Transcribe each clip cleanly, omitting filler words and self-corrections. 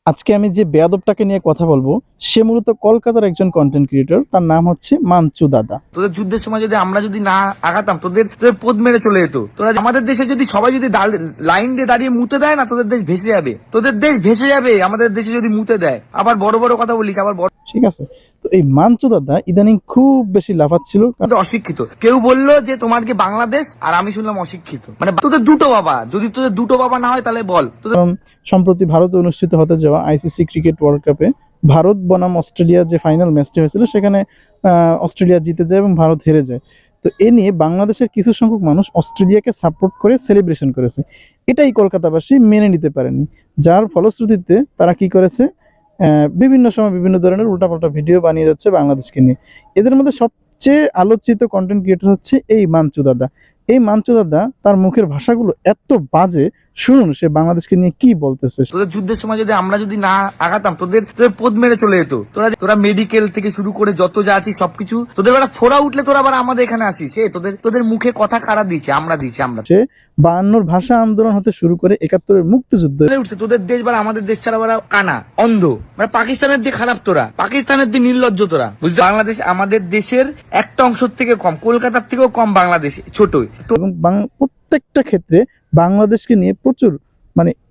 আজকে আমি যে বেয়াদবটাকে নিয়ে কথা বলবো সে মূলত কলকাতার একজন কন্টেন্ট ক্রিয়েটর। তার নাম হচ্ছে মাঞ্চু দাদা। তোদের যুদ্ধের সময় যদি আমরা যদি না আগাতাম তোদের তোদের পদ মেরে চলে যেত। তোরা আমাদের দেশে যদি সবাই যদি লাইন দিয়ে দাঁড়িয়ে মুতে দেয় না, তোদের দেশ ভেসে যাবে। তোদের দেশ ভেসে যাবে আমাদের দেশে যদি মুতে দেয়। আবার বড় বড় কথা বলিস, আবার বড় ঠিক আছে, তো এই মাঞ্চু দাদা ইদানিং খুব বেশি লাফাচ্ছিল। তোদের অশিক্ষিত। কেউ বললো যে তোমার কি বাংলাদেশ, আর আমি শুনলাম অশিক্ষিত। মানে তোদের দুটো বাবা, যদি তোদের দুটো বাবা না হয় তাহলে বল তোদের। কারণ সম্প্রতি ভারতে অনুষ্ঠিত হতে যাওয়া আইসিসি ক্রিকেট ওয়ার্ল্ড কাপে ভারত বনাম অস্ট্রেলিয়া যে ফাইনাল ম্যাচটি হয়েছিল সেখানে অস্ট্রেলিয়া জিতে যায় এবং ভারত হেরে যায়। তো এ নিয়ে বাংলাদেশের কিছু সংখ্যক মানুষ অস্ট্রেলিয়াকে সাপোর্ট করে সেলিব্রেশন করেছে। এটাই কলকাতাবাসী মেনে নিতে পারেনি, যার ফলশ্রুতিতে তারা কি করেছে, বিভিন্ন সময় বিভিন্ন ধরনের উল্টাপাল্টা ভিডিও বানিয়ে যাচ্ছে বাংলাদেশকে নিয়ে। এদের মধ্যে সবচেয়ে আলোচিত কন্টেন্ট ক্রিয়েটর হচ্ছে এই মাঞ্চু দাদা। এই মাঞ্চু দাদা তার মুখের ভাষাগুলো এত বাজে, শুনুন সে বাংলাদেশকে নিয়ে কি বলতেছে। তোদের যুদ্ধের সময় যদি আমরা যদি না আগাতাম তোদের তোদের পদ মেরে চলে যেত। তোরা তোরা মেডিকেল থেকে শুরু করে যত যা আছিস সবকিছু তোদের বেলা ফোড়া উঠলে তোরা আবার আমাদের এখানে আসিস। তোদের তোদের মুখে কথা কারা দিয়েছে? আমরা দিয়েছি। আমরা সে 52 ভাষা আন্দোলন হতে শুরু করে 71-এর মুক্তিযুদ্ধ। উঠছে তোদের দেশ বারা আমাদের দেশ ছাড়া বারা কানা অন্ধ। মানে পাকিস্তানের দিয়ে খারাপ তোরা, পাকিস্তানের দিয়ে নির্লজ্জ তোরা, বুঝলি? বাংলাদেশ আমাদের দেশের একটা অংশ থেকে কম, কলকাতার থেকেও কম বাংলাদেশ ছোট। এবং প্রত্যেকটা ক্ষেত্রে বাংলাদেশকে নিয়ে প্রচুর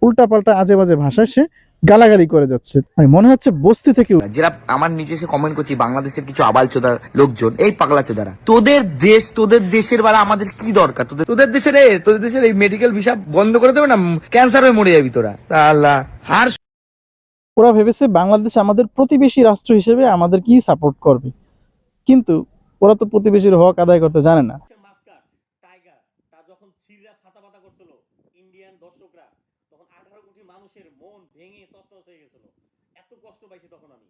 উল্টাপাল্টা আজে বাজে ভাষায় সে গালাগালি করে যাচ্ছে। মনে হচ্ছে বস্তি থেকে যারা আমার নিচে এসে কমেন্ট করছি বাংলাদেশের কিছু আবাল চোদার লোকজন, এই পাগলা চোদারা, তোদের দেশ তোদের দেশের বারা আমাদের কি দরকার? তোদের দেশের এই মেডিকেল ভিসা বন্ধ করে দেবে না, ক্যান্সার হয়ে মরে যাবি তোরা। আল্লাহ। আর ওরা ভেবেছে বাংলাদেশ আমাদের প্রতিবেশী রাষ্ট্র হিসেবে আমাদের কি সাপোর্ট করবে, কিন্তু ওরা তো প্রতিবেশীর হক আদায় করতে জানে না। ইন্ডিয়ান দর্শকরা তখন 18 কোটি মানুষের মন ভেঙে তছনছ হয়ে গেছিল। এত কষ্ট পাইছি তখন আমি।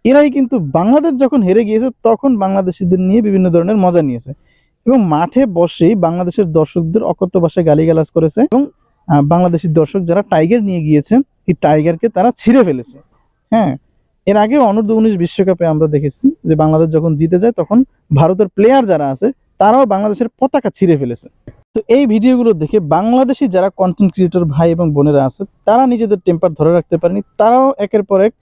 এরাই কিন্তু বাংলাদেশ যখন হেরে গিয়েছে তখন বাংলাদেশিদের নিয়ে বিভিন্ন ধরনের মজা নিয়েছে এবং মাঠে বসেই বাংলাদেশের দর্শকদের অকথ্য ভাষায় গালিগালাজ করেছে এবং বাংলাদেশি দর্শক যারা টাইগার নিয়ে গিয়েছে এই টাইগারকে তারা ছিঁড়ে ফেলেছে। হ্যাঁ, এর আগে অনূর্ধ্ব-19 বিশ্বকাপে আমরা দেখেছি যে বাংলাদেশ যখন জিতে যায় তখন ভারতের প্লেয়ার যারা আছে তারাও বাংলাদেশের পতাকা ছিঁড়ে ফেলেছে। তো এই ভিডিওগুলো দেখে বাংলাদেশি যারা কন্টেন্ট ক্রিয়েটর ভাই এবং বোনেরা আছে তারা নিজেদের টেম্পার ধরে রাখতে পারেনি, তারাও একের পর এক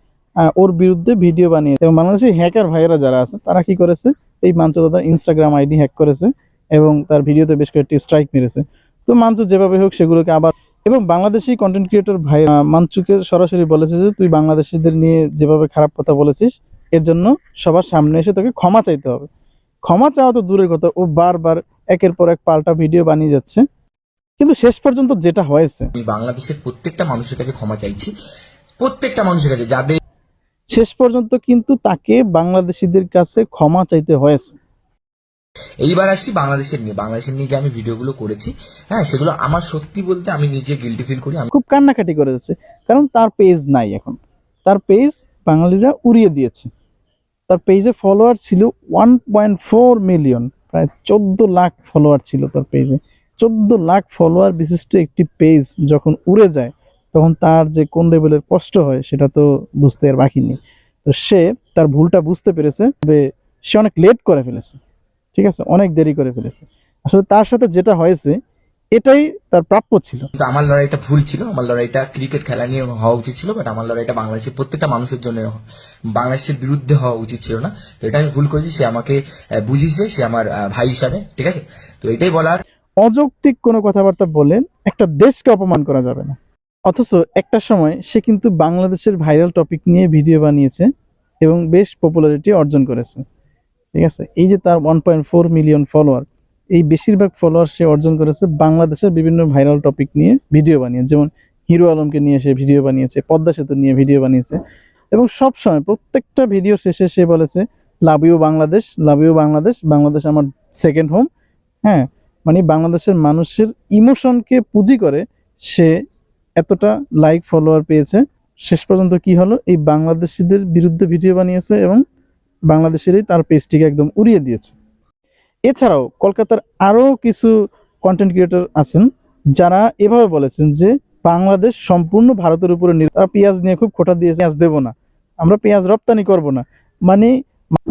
ওর বিরুদ্ধে ভিডিও বানিয়ে। এবং বাংলাদেশি হ্যাকার ভাইয়েরা যারা আছে তারা কি করেছে, এই মাঞ্চু দাদার ইনস্টাগ্রাম আইডি হ্যাক করেছে এবং তার ভিডিওতে বেশ কয়েকটি স্ট্রাইক মেরেছে। তো মাঞ্চু যেভাবে হোক সেগুলোকে আবার, এবং বাংলাদেশি কন্টেন্ট ক্রিয়েটর ভাই মাঞ্চুকে সরাসরি বলেছে যে তুই বাংলাদেশিদের নিয়ে যেভাবে খারাপ কথা বলেছিস এর জন্য সবার সামনে এসে তোকে ক্ষমা চাইতে হবে। ক্ষমা চাওয়া তো দূরের কথা, ও বারবার একের পর এক পাল্টা ভিডিও বানিয়ে যাচ্ছে। কিন্তু শেষ পর্যন্ত যেটা হয়েছে, আমি বাংলাদেশের প্রত্যেকটা মানুষের কাছে ক্ষমা চাইছি, প্রত্যেকটা মানুষের কাছে যাদের শেষ পর্যন্ত কিন্তু তাকে বাংলাদেশিদের কাছে ক্ষমা চাইতে হয়েছে। এইবার আসি বাংলাদেশের নিয়ে যে আমি ভিডিওগুলো করেছি, হ্যাঁ, সেগুলো আমার সত্যি বলতে আমি নিজে গিল্টি ফিল করি। আমি খুব কান্নাকাটি করে যাচ্ছে, কারণ তার পেজ নাই এখন। তার পেজ বাঙালিরা উড়িয়ে দিয়েছে। তার পেজে ফলোয়ার ছিল 1.4 মিলিয়ন, প্রায় 14 লাখ ফলোয়ার ছিল তার পেজে। 14 লাখ ফলোয়ার বিশিষ্ট একটি পেজ যখন উড়ে যায় তখন তার যে কোন লেভেলের কষ্ট হয় সেটা তো বুঝতে আর বাকি নেই। তো সে তার ভুলটা বুঝতে পেরেছে, তবে সে অনেক লেট করে ফেলেছে। ঠিক আছে, অনেক দেরি করে ফেলেছে। আসলে তার সাথে যেটা হয়েছে এটাই তার প্রাপ্য ছিল। কিন্তু আমার লড়াইটা ভুল ছিল, আমার লড়াইটা ক্রিকেট খেলা নিয়ে হওয়া উচিত ছিল, বাট আমার লড়াইটা বাংলাদেশের প্রত্যেকটা মানুষের জন্য, বাংলাদেশের বিরুদ্ধে হওয়া উচিত ছিল না। তো এটা আমি ভুল করেছি, সে আমাকে বুঝিয়েছে, সে আমার ভাই হিসাবে, ঠিক আছে। তো এটাই বলার। অযৌক্তিক কোনো কথাবার্তা বলে একটা দেশকে অপমান করা যাবে না। অথচ একটা সময় সে কিন্তু বাংলাদেশের ভাইরাল টপিক নিয়ে ভিডিও বানিয়েছে এবং বেশ পপুলারিটি অর্জন করেছে। ঠিক আছে, এই যে তার 1.4 মিলিয়ন ফলোয়ার, এই বেশিরভাগ ফলোয়ার সে অর্জন করেছে বাংলাদেশের বিভিন্ন ভাইরাল টপিক নিয়ে ভিডিও বানিয়ে। যেমন হিরো আলমকে নিয়ে সে ভিডিও বানিয়েছে, পদ্মা সেতু নিয়ে ভিডিও বানিয়েছে এবং সব সময় প্রত্যেকটা ভিডিও শেষে সে বলেছে love you Bangladesh, love you Bangladesh, Bangladesh আমার সেকেন্ড হোম। হ্যাঁ, বাংলাদেশের মানুষের ইমোশনকে পুঁজি করে সে এতটা লাইক ফলোয়ার পেয়েছে। শেষ পর্যন্ত কি হলো, এই বাংলাদেশিদের বিরুদ্ধে ভিডিও বানিয়েছে এবং বাংলাদেশেরই তার পেজটিকে একদম উড়িয়ে দিয়েছে। এছাড়াও কলকাতার আরও কিছু কন্টেন্ট ক্রিয়েটর আছেন যারা এভাবে বলেছেন যে বাংলাদেশ সম্পূর্ণ ভারতের উপরে তারা পেঁয়াজ নিয়ে খুব খোঁটা দিয়েছে, পেঁয়াজ দেবো না, আমরা পেঁয়াজ রপ্তানি করব না।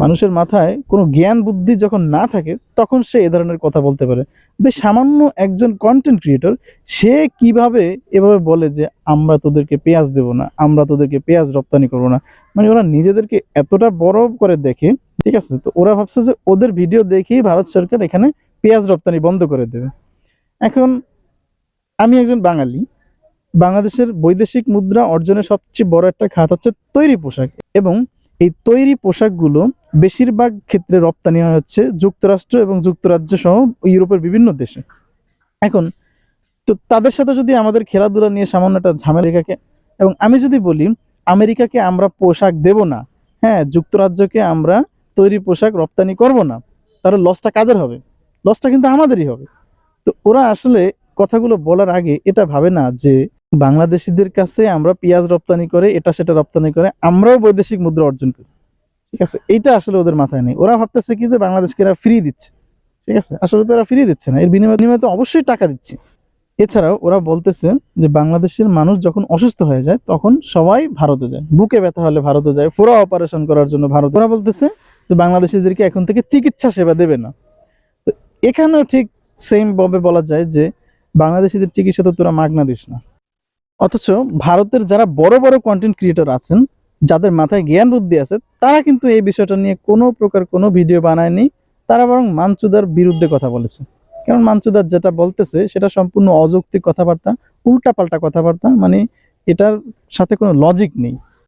মানুষের মাথায় কোনো জ্ঞান বুদ্ধি যখন না থাকে তখন সে এ ধরনের কথা বলতে পারে। বেশ সামান্য একজন কন্টেন্ট ক্রিয়েটর, সে কিভাবে এভাবে বলে যে আমরা তোদেরকে পেঁয়াজ দেবো না, আমরা তোদেরকে পেঁয়াজ রপ্তানি করবো না। মানে ওরা নিজেদেরকে এতটা বড় করে দেখে, ঠিক আছে, তো ওরা ভাবছে যে ওদের ভিডিও দেখেই ভারত সরকার এখানে পেঁয়াজ রপ্তানি বন্ধ করে দেবে। এখন আমি একজন বাঙালি, বাংলাদেশের বৈদেশিক মুদ্রা অর্জনের সবচেয়ে বড় একটা খাত হচ্ছে তৈরি পোশাক, এবং এই তৈরি পোশাকগুলো বেশিরভাগ ক্ষেত্রে রপ্তানি হয় হচ্ছে যুক্তরাষ্ট্র এবং যুক্তরাজ্য সহ ইউরোপের বিভিন্ন দেশে। এখন তো তাদের সাথে যদি আমাদের খেলাধুলা নিয়ে সামান্য একটা ঝামেলাকে, এবং আমি যদি বলি আমেরিকাকে আমরা পোশাক দেব না, হ্যাঁ, যুক্তরাজ্যকে আমরা তৈরি পোশাক রপ্তানি করব না, তাহলে লসটা কাদের হবে? লসটা কিন্তু আমাদেরই হবে। তো ওরা আসলে কথাগুলো বলার আগে এটা ভাবে না যে বাংলাদেশিদের কাছে আমরা পেঁয়াজ রপ্তানি করে এটা সেটা রপ্তানি করে আমরাও বৈদেশিক মুদ্রা অর্জন করি, ঠিক আছে, এইটা আসলে ওদের মাথায় নেই। ওরা ভাবতেছে কি যে বাংলাদেশকে এরা ফ্রি দিচ্ছে, ঠিক আছে, আসলে তো এরা ফ্রি দিচ্ছে না, এর বিনিময়ে তো অবশ্যই টাকা দিচ্ছে। এছাড়াও ওরা বলতেছে যে বাংলাদেশের মানুষ যখন অসুস্থ হয়ে যায় তখন সবাই ভারতে যায়, বুকে ব্যথা হলে ভারতে যায়, ফোড়া অপারেশন করার জন্য ভারত। ওরা বলতেছে যে বাংলাদেশিদেরকে এখন থেকে চিকিৎসা সেবা দেবে না। তো এখানেও ঠিক সেম ভাবে বলা যায় যে বাংলাদেশিদের চিকিৎসা তো তোরা মাগনা দিস না। অথচ ভারতের যারা বড় বড় কন্টেন্ট ক্রিয়েটর আছেন, যাদের মাথায় জ্ঞান বুদ্ধি আছে, তারা কিন্তু এই বিষয়টা নিয়ে কোনো প্রকার কোনো ভিডিও বানায়নি। তারা বরং মানচুদার বিরুদ্ধে কথা বলেছে, কারণ মানচুদার যেটা বলতেছে সেটা সম্পূর্ণ অযৌক্তিক কথাবার্তা, উল্টাপাল্টা কথাবার্তা, মানে এটার সাথে কোনো লজিক নেই।